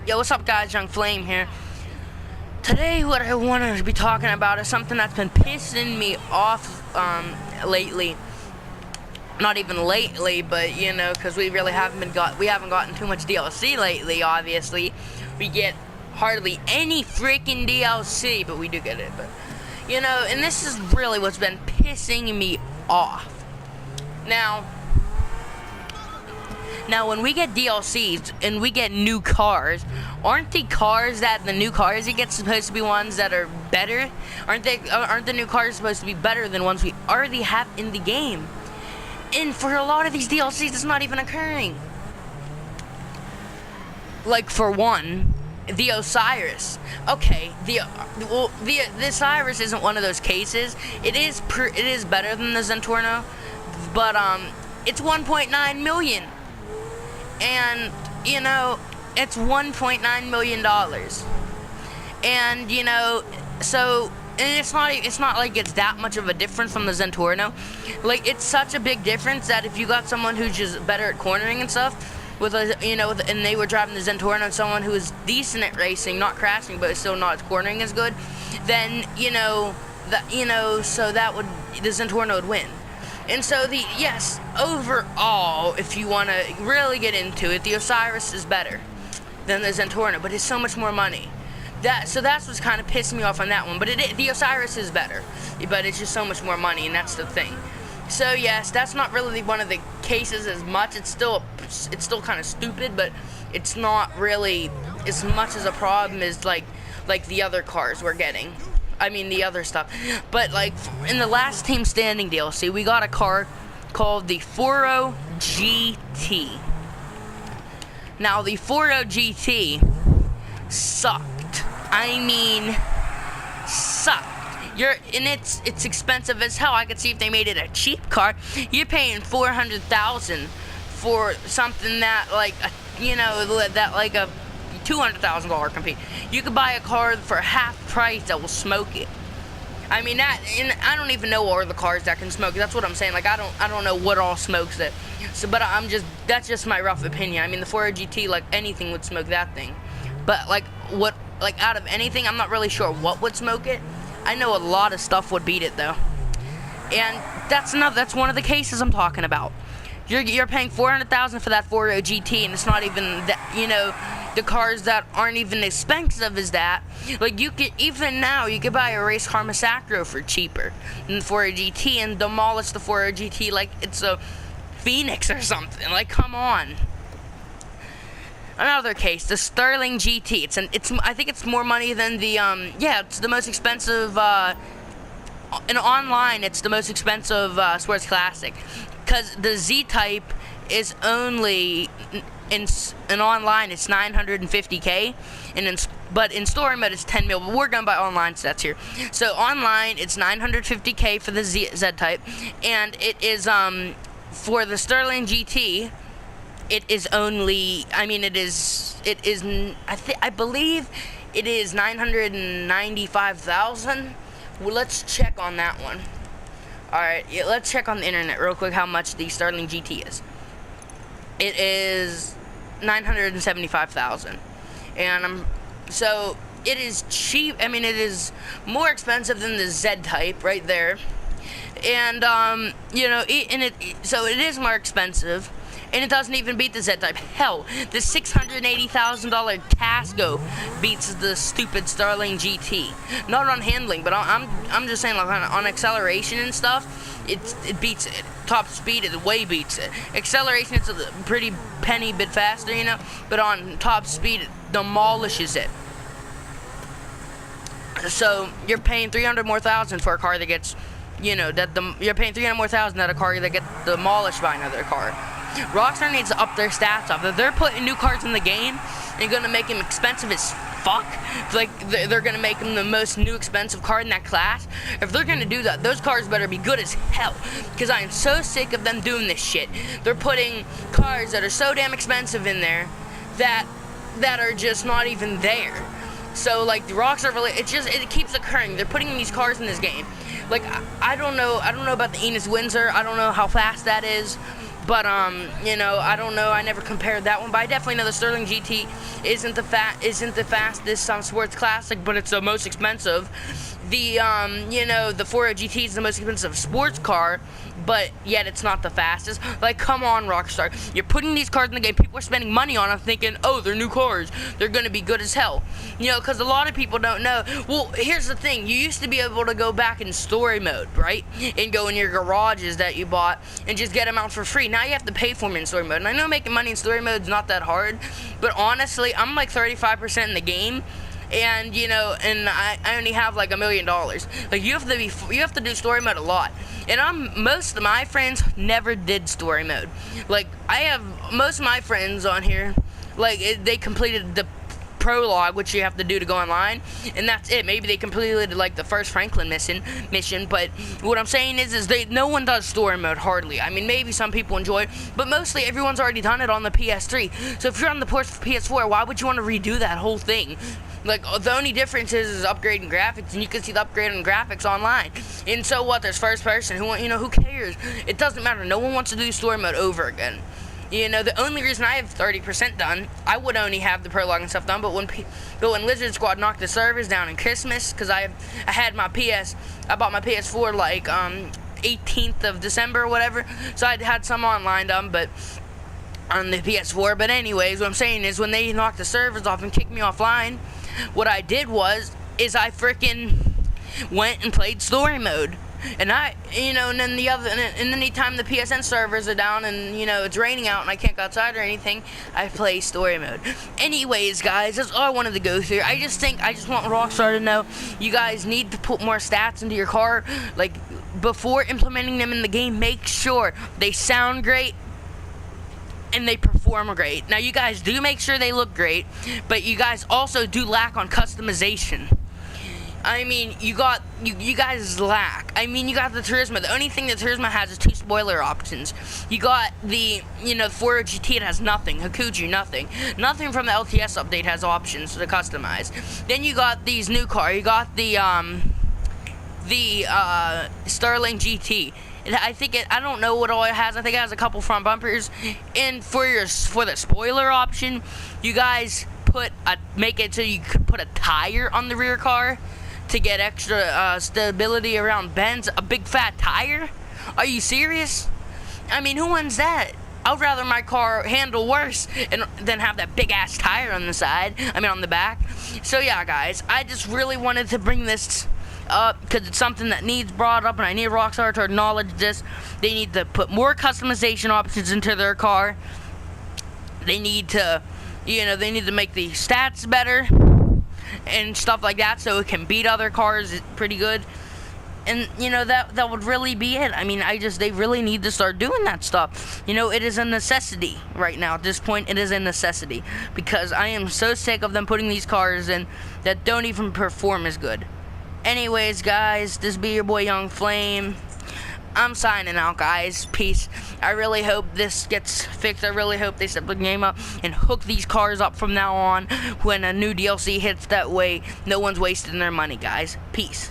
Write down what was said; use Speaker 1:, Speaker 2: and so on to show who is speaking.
Speaker 1: Yo, what's up, guys? Young Flame here. Today, what I want to be talking about is something that's been pissing me off lately. Not even lately, but you know, because we really haven't gotten too much DLC lately. Obviously, we get hardly any freaking DLC, but we do get it. But you know, and this is really what's been pissing me off. Now, when we get DLCs and we get new cars, aren't the new cars you get supposed to be ones that are better? Aren't the new cars supposed to be better than ones we already have in the game? And for a lot of these DLCs, it's not even occurring. Like, for one, the Osiris. Okay, the Osiris isn't one of those cases. It is better than the Zentorno, but it's 1.9 million. And you know, it's $1.9 million, and you know, so and it's not like it's that much of a difference from the Zentorno. Like, it's such a big difference that if you got someone who's just better at cornering and stuff and they were driving the Zentorno, and someone who is decent at racing, not crashing but still not cornering as good, then so the Zentorno would win. And so overall, if you want to really get into it, the Osiris is better than the Zentorno, but it's so much more money. So that's what's kind of pissed me off on that one. But the Osiris is better, but it's just so much more money, and that's the thing. So yes, that's not really one of the cases as much. It's still kind of stupid, but it's not really as much as a problem as like the other cars we're getting. I mean, the other stuff. But like in the last Team Standing DLC, we got a car called the 40 GT. Now the 40 GT sucked. I mean, sucked. It's expensive as hell. I could see if they made it a cheap car. You're paying $400,000 for something that a $200,000 compete. You could buy a car for half price that will smoke it. I mean, and I don't even know all the cars that can smoke it. That's what I'm saying. Like, I don't know what all smokes it. So, but that's just my rough opinion. I mean, the 40 GT, like, anything would smoke that thing. But out of anything, I'm not really sure what would smoke it. I know a lot of stuff would beat it though. And that's one of the cases I'm talking about. You're paying $400,000 for that 40 GT, and it's not even that, the cars that aren't even expensive as that. Like, you could buy a race car Massacro for cheaper than the 40 GT and demolish the 40 GT like it's a Phoenix or something. Like, come on. Another case, the Sterling GT. I think it's more money than the it's the most expensive and online it's the most expensive sports classic, because the Z-Type is only in online it's 950K, but in story mode it's 10 mil. But we're going by online stats here. So online it's 950K for the Z-Type, and it is for the Sterling GT it is only, I believe it is 995,000. Well, let's check on that one. Alright, let's check on the internet real quick how much the Sterling GT is. It is 975,000. And so it is cheap. I mean, it is more expensive than the Z-Type right there. And so it is more expensive. And it doesn't even beat the Z-Type. Hell, the $680,000 Casco beats the stupid Sterling GT. Not on handling, but I'm just saying, like, on acceleration and stuff, it beats it. Top speed, it way beats it. Acceleration, it's a pretty penny bit faster, but on top speed, it demolishes it. So you're paying $300,000 more for a car that gets, you're paying $300,000 more at a car that gets demolished by another car. Rockstar needs to up their stats up. If they're putting new cars in the game and gonna make them expensive as fuck, like they're gonna make them the most new expensive car in that class, if they're gonna do that, those cars better be good as hell, because I am so sick of them doing this shit. They're putting cars that are so damn expensive in there that are just not even there. So like the Rockstar, it keeps occurring. They're putting these cars in this game. Like, I don't know about the Enos Windsor. I don't know how fast that is. But you know, I don't know. I never compared that one, but I definitely know the Sterling GT isn't the fastest sports classic, but it's the most expensive. The you know, the 4.0 GT is the most expensive sports car, but yet it's not the fastest. Like, come on, Rockstar. You're putting these cars in the game. People are spending money on them thinking, oh, they're new cars. They're going to be good as hell. You know, because a lot of people don't know. Well, here's the thing. You used to be able to go back in story mode, right? And go in your garages that you bought and just get them out for free. Now you have to pay for them in story mode. And I know making money in story mode is not that hard, but honestly, I'm like 35% in the game. And you know, and I only have like $1 million. Like, you have to do story mode a lot. And most of my friends never did story mode. Like, I have most of my friends on here, like, they completed the prologue, which you have to do to go online, and that's it. Maybe they completed like the first Franklin mission, but what I'm saying is no one does story mode hardly. I mean, maybe some people enjoy it, but mostly everyone's already done it on the PS3. So if you're on the PS4, why would you want to redo that whole thing? Like, the only difference is upgrading graphics, and you can see the upgrade in graphics online. And so what? There's first person. Who cares? It doesn't matter. No one wants to do story mode over again. You know, the only reason I have 30% done, I would only have the prologue and stuff done, but when Lizard Squad knocked the servers down in Christmas, because I bought my PS4 like 18th of December or whatever, so I had some online done, but on the PS4. But anyways, what I'm saying is, when they knocked the servers off and kicked me offline, what I did is I freaking went and played story mode. And and then anytime the PSN servers are down and, you know, it's raining out and I can't go outside or anything, I play story mode. Anyways, guys, that's all I wanted to go through. I just want Rockstar to know you guys need to put more stats into your car. Like, before implementing them in the game, make sure they sound great and they perform great. Now, you guys do make sure they look great, but you guys also do lack on customization. I mean, you guys lack. I mean, you got the Turismo. The only thing that Turismo has is 2 spoiler options. You got the, 4.0 GT, it has nothing. Hakuju, nothing. Nothing from the LTS update has options to customize. Then you got these new cars. You got the Sterling GT. I don't know what all it has. I think it has a couple front bumpers. And for the spoiler option, you guys make it so you could put a tire on the rear car to get extra stability around bends. A big fat tire? Are you serious? I mean, who wants that? I'd rather my car handle worse than have that big ass tire on the back. So yeah, guys, I just really wanted to bring this up because it's something that needs brought up, and I need Rockstar to acknowledge this. They need to put more customization options into their car. They need to make the stats better and stuff like that, so it can beat other cars pretty good. And that would really be it. I mean, they really need to start doing that stuff. It is a necessity right now. At this point, it is a necessity, because I am so sick of them putting these cars in that don't even perform as good. Anyways, guys, this be your boy Young Flame. I'm signing out, guys. Peace. I really hope this gets fixed. I really hope they step the game up and hook these cars up from now on when a new DLC hits. That way, no one's wasting their money, guys. Peace.